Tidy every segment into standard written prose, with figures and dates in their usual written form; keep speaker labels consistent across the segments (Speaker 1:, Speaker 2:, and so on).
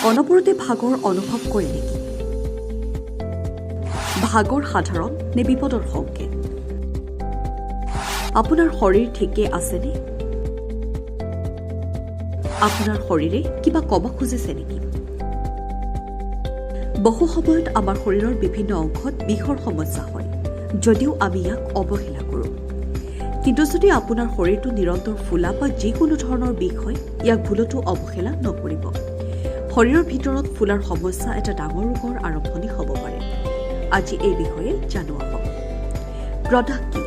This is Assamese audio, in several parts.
Speaker 1: অনবৰতে ভাগৰ অনুভৱ কৰে নেকি? ভাগৰ সাধাৰণ নে বিপদৰ সংকেত? আপোনাৰ শৰীৰ ঠিকে আছেনে? আপোনাৰ শৰীৰে কিবা ক'ব খুজিছে নেকি? বহু সময়ত আমাৰ শৰীৰৰ বিভিন্ন অংশত বিষৰ সমস্যা হয়, যদিও আমি ইয়াক অৱহেলা কৰোঁ। কিন্তু যদি আপোনাৰ শৰীৰটো নিৰন্তৰ ফুলা বা যিকোনো ধৰণৰ বিষ হয়, ইয়াক ভুলতো অৱহেলা নকৰিব। শৰীৰৰ ভিতৰত ফুলাৰ সমস্যা এটা ডাঙৰ ৰোগৰ আৰম্ভণি হ'ব পাৰে। আজি এই বিষয়ে জানো আহক। প্ৰদাহ কি?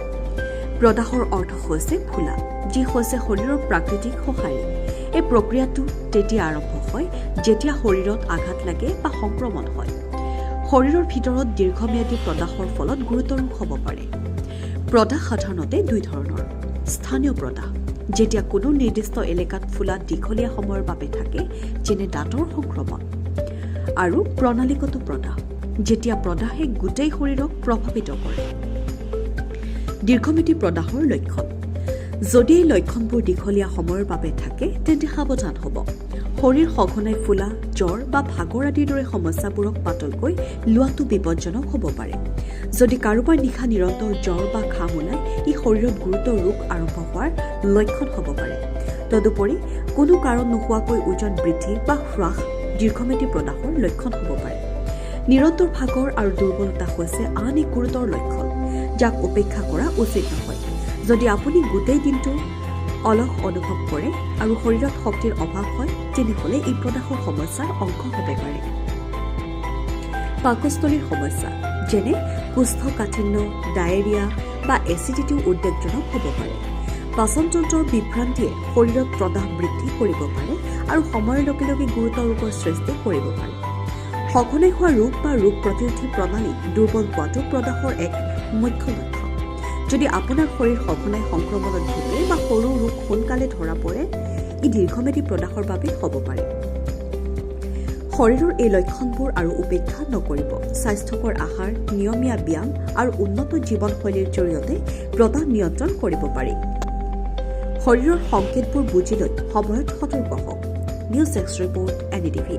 Speaker 1: প্ৰদাহৰ অৰ্থ হৈছে ফুলা, যি হৈছে শৰীৰৰ প্ৰাকৃতিক সঁহাৰি। এই প্ৰক্ৰিয়াটো তেতিয়া আৰম্ভ হয় যেতিয়া শৰীৰত আঘাত লাগে বা সংক্ৰমণ হয়। শৰীৰৰ ভিতৰত দীৰ্ঘম্যাদী প্ৰদাহৰ ফলত গুৰুতৰ ৰোগ হ'ব পাৰে। প্ৰদাহ সাধাৰণতে দুই ধৰণৰ। স্থানীয় প্ৰদাহ, যেতিয়া কোনো নিৰ্দিষ্ট এলেকাত ফুলা দীঘলীয়া সময়ৰ বাবে থাকে, যেনে দাঁতৰ সংক্ৰমণ। আৰু প্ৰণালীগত প্ৰদাহ, যেতিয়া প্ৰদাহে গোটেই শৰীৰক প্ৰভাৱিত কৰে। দীৰ্ঘম্যাদী প্ৰদাহৰ লক্ষণ। যদি এই লক্ষণবোৰ দীঘলীয়া সময়ৰ বাবে থাকে, তেন্তে সাৱধান হ'ব। শৰীৰ সঘনাই ফুলা, জ্বৰ বা ভাগৰ আদিৰ দৰে সমস্যাবোৰক পাতলকৈ লোৱাটো বিপদজনক হ'ব পাৰে। যদি কাৰোবাৰ নিশা নিৰন্তৰ জ্বৰ বা ঘাম ওলায়, ই শৰীৰত গুৰুতৰ ৰোগ আৰম্ভ হোৱাৰ লক্ষণ হ'ব পাৰে। তদুপৰি কোনো কাৰণ নোহোৱাকৈ ওজন বৃদ্ধি বা হ্ৰাস দীৰ্ঘম্যাদী প্ৰদাহৰ লক্ষণ হ'ব পাৰে। নিৰন্তৰ ভাগৰ আৰু দুৰ্বলতা হৈছে আন এক গুৰুতৰ লক্ষণ, যাক উপেক্ষা কৰা উচিত নহয়। যদি আপুনি গোটেই দিনটো অলস অনুভৱ কৰে আৰু শৰীৰত শক্তিৰ অভাৱ হয়, তেনেহ'লে এই প্ৰদাহৰ সমস্যাৰ অংশ হ'ব পাৰে। পাকস্থলীৰ সমস্যা, যেনে কোষ্ঠকাঠিন্য, ডায়েৰিয়া বা এচিডিটিও উদ্বেগজনক হ'ব পাৰে। পাচনতন্ত্ৰৰ বিভ্ৰান্তিয়ে শৰীৰত প্ৰদাহ বৃদ্ধি কৰিব পাৰে আৰু সময়ৰ লগে লগে গুৰুতৰ ৰোগৰ সৃষ্টি কৰিব পাৰে। সঘনাই হোৱা ৰোগ বা ৰোগ প্ৰতিৰোধী প্ৰণালী দুৰ্বল হোৱাটো প্ৰদাহৰ এক মুখ্য লক্ষণ। যদি আপোনাৰ শৰীৰ সঘনাই সংক্ৰমণত ভোগে বা সৰু ৰোগ সোনকালে ধৰা পৰে, ই দীৰ্ঘম্যাদী প্ৰদাহৰ বাবে হ'ব পাৰে। শৰীৰৰ এই লক্ষণবোৰ আৰু উপেক্ষা নকৰিব। স্বাস্থ্যকৰ আহাৰ, নিয়মীয়া ব্যায়াম আৰু উন্নত জীৱনশৈলীৰ জৰিয়তে প্ৰদাহ নিয়ন্ত্ৰণ কৰিব পাৰি। শৰীৰৰ সংকেতবোৰ বুজি লৈ সময়ত সতৰ্ক হওক। News desk report, NDTV।